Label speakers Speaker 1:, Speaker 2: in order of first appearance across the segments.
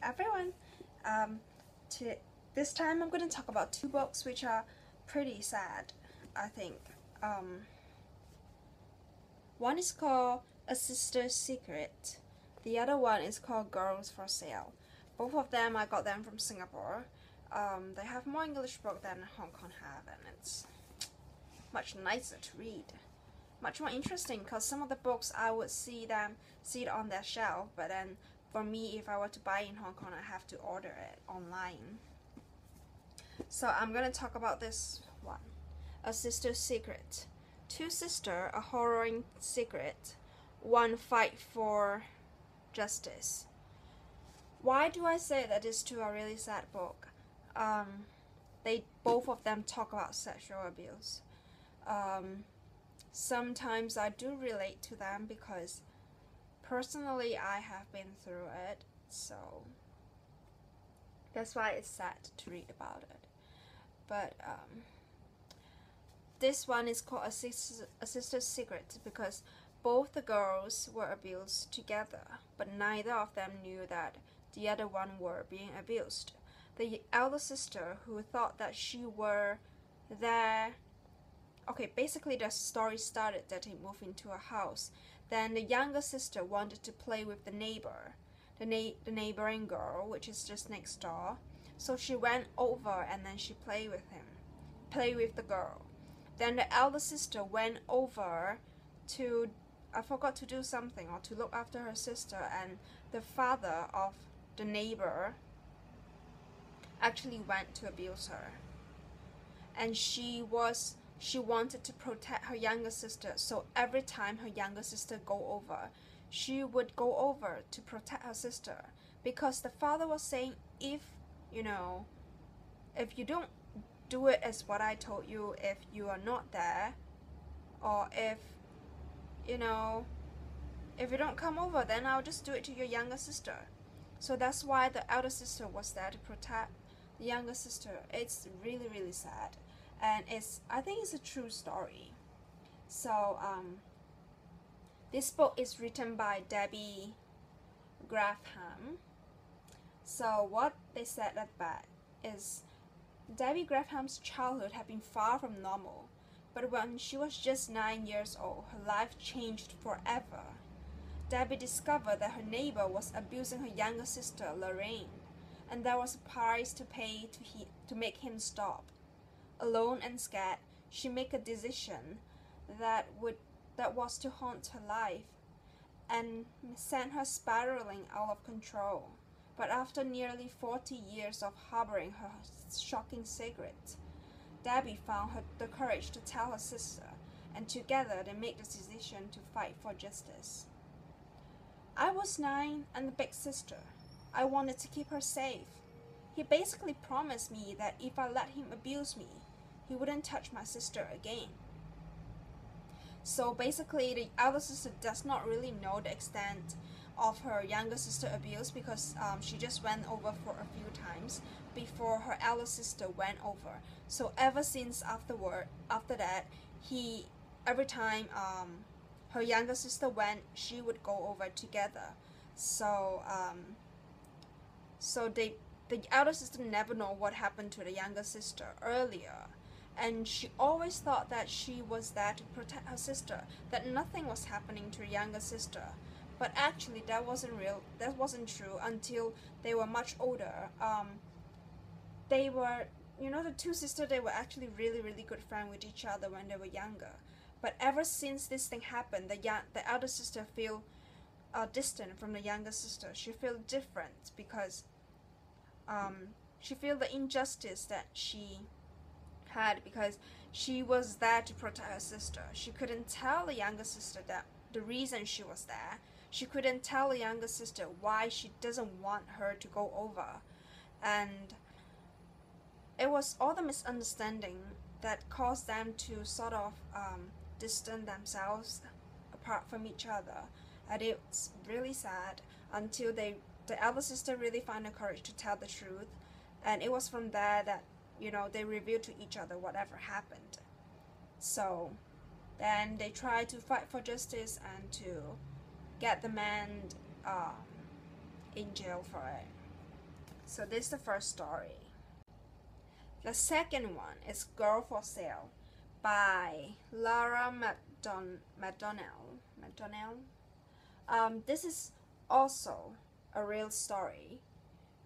Speaker 1: everyone. Um, this time I'm going to talk about two books which are pretty sad, I think. One is called A Sister's Secret. The other one is called Girls for Sale. Both of them, I got them from Singapore. They have more English book than Hong Kong have, and it's much nicer to read. Much more interesting because some of the books I would see it on their shelf, but then for me, if I were to buy in Hong Kong, I have to order it online. So I'm gonna talk about this one, A Sister's Secret. Two sisters, a harrowing secret. One fight for justice. Why do I say that these two are really sad book? They both of them talk about sexual abuse. Sometimes I do relate to them because personally I have been through it, so that's why it's sad to read about it. But this one is called A Sister's Secret because both the girls were abused together, but neither of them knew that the other one were being abused. The elder sister, who thought that she were there. Okay, basically the story started that he moved into a house. Then the younger sister wanted to play with the neighbor, the neighboring girl, which is just next door. So she went over and then she played with the girl. Then the elder sister went over to, I forgot to do something or to look after her sister, and the father of the neighbor actually went to abuse her. And she wanted to protect her younger sister, so every time her younger sister go over, she would go over to protect her sister, because the father was saying, if you don't do it as what I told you, if you are not there, or if you don't come over, then I'll just do it to your younger sister. So that's why the elder sister was there to protect the younger sister. It's really, really sad. And I think it's a true story. So this book is written by Debbie Grafham. So what they said about is Debbie Grafham's childhood had been far from normal, but when she was just 9 years old, her life changed forever. Debbie discovered that her neighbor was abusing her younger sister, Lorraine, and there was a price to pay to make him stop. Alone and scared, she made a decision that was to haunt her life and send her spiraling out of control. But after nearly 40 years of harboring her shocking secret, Debbie found the courage to tell her sister, and together they made the decision to fight for justice. I was 9 and the big sister. I wanted to keep her safe. He basically promised me that if I let him abuse me, he wouldn't touch my sister again. So basically, the elder sister does not really know the extent of her younger sister abuse, because she just went over for a few times before her elder sister went over. So ever since after that, every time her younger sister went, she would go over together. So the elder sister never know what happened to the younger sister earlier, and she always thought that she was there to protect her sister, that nothing was happening to her younger sister. But actually that wasn't true until they were much older. They were, the two sisters, they were actually really, really good friends with each other when they were younger. But ever since this thing happened, the elder sister feel distant from the younger sister. She feel different because she feel the injustice that she had, because she was there to protect her sister. She couldn't tell the younger sister that the reason she was there. She couldn't tell the younger sister why she doesn't want her to go over. And it was all the misunderstanding that caused them to sort of distance themselves apart from each other. And it's really sad until the elder sister really found the courage to tell the truth. And it was from there that they revealed to each other whatever happened. So then they tried to fight for justice and to get the man in jail for it. So this is the first story. The second one is Girl for Sale by Lara Mcdonnell. This is also a real story.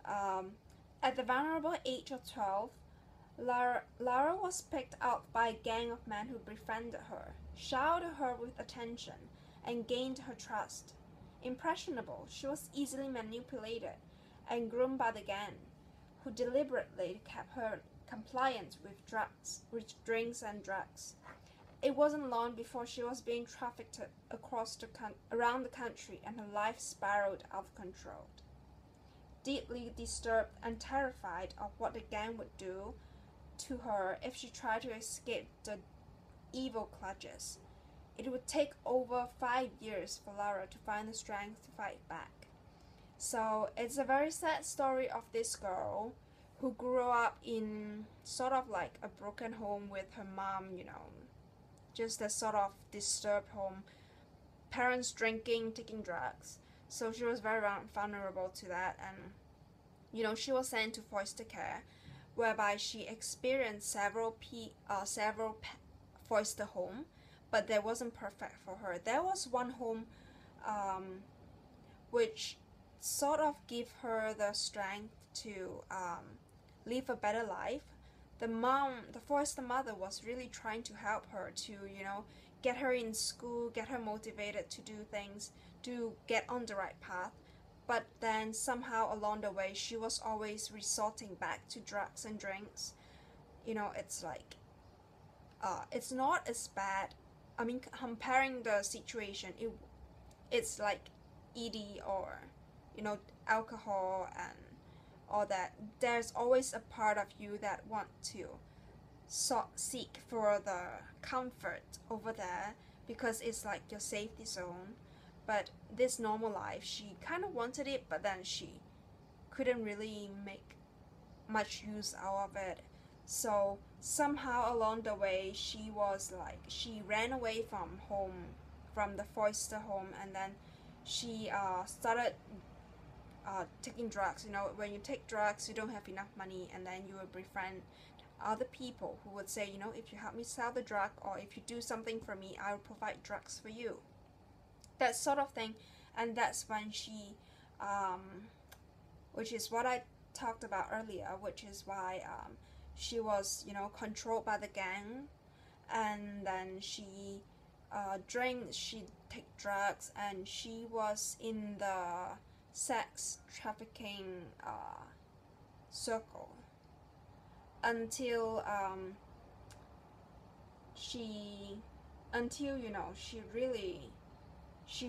Speaker 1: At the vulnerable age of 12, Lara was picked out by a gang of men who befriended her, showered her with attention, and gained her trust. Impressionable, she was easily manipulated and groomed by the gang, who deliberately kept her compliant with drinks and drugs. It wasn't long before she was being trafficked around the country, and her life spiraled out of control. Deeply disturbed and terrified of what the gang would do to her if she tried to escape the evil clutches, it would take over 5 years for Lara to find the strength to fight back. So it's a very sad story of this girl who grew up in sort of like a broken home with her mom, just a sort of disturbed home, parents drinking, taking drugs. So she was very vulnerable to that, and she was sent to foster care, whereby she experienced several foster home, but that wasn't perfect for her. There was one home which sort of gave her the strength to live a better life. The foster mother was really trying to help her to, get her in school, get her motivated to do things, to get on the right path. But then somehow along the way, she was always resorting back to drugs and drinks. It's like, it's not as bad. I mean, comparing the situation, it's like ED or, alcohol and all that. There's always a part of you that want to seek for the comfort over there because it's like your safety zone. But this normal life, she kind of wanted it, but then she couldn't really make much use out of it. So somehow along the way, she ran away from home, from the foster home, and then she started taking drugs. When you take drugs, you don't have enough money, and then you will befriend other people who would say, if you help me sell the drug, or if you do something for me, I will provide drugs for you. That sort of thing. And that's when she, which is what I talked about earlier, which is why she was, controlled by the gang, and then she drinks, she take drugs, and she was in the sex trafficking circle until she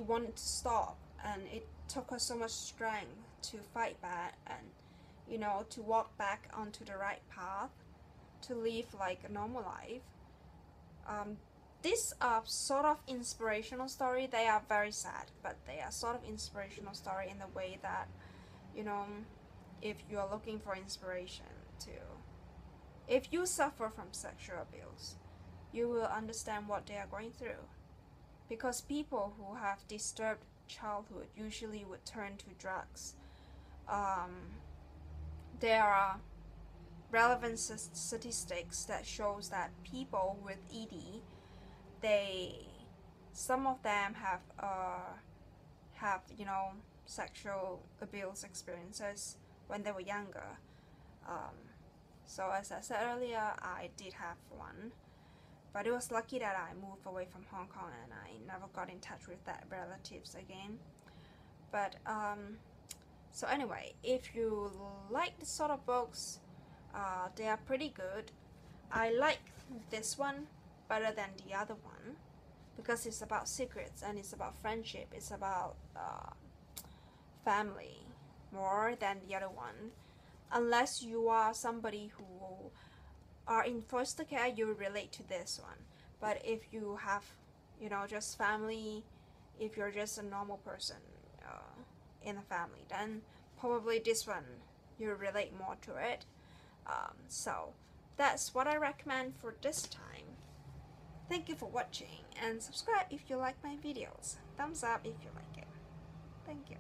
Speaker 1: wanted to stop, and it took her so much strength to fight back and to walk back onto the right path, to live like a normal life. These are sort of inspirational story. They are very sad, but they are sort of inspirational story in the way that, if you are looking for inspiration if you suffer from sexual abuse, you will understand what they are going through. Because people who have disturbed childhood usually would turn to drugs. There are relevant statistics that shows that people with ED, some of them have sexual abuse experiences when they were younger. So as I said earlier, I did have one, but it was lucky that I moved away from Hong Kong and I never got in touch with that relatives again. But so anyway, if you like this sort of books, they are pretty good. I like this one better than the other one because it's about secrets and it's about friendship. It's about family more than the other one. Unless you are somebody who are in foster care, you will relate to this one. But if you have, just family, if you're just a normal person in a family, then probably this one you'll relate more to it. So that's what I recommend for this time. Thank you for watching, and subscribe if you like my videos. Thumbs up if you like it. Thank you.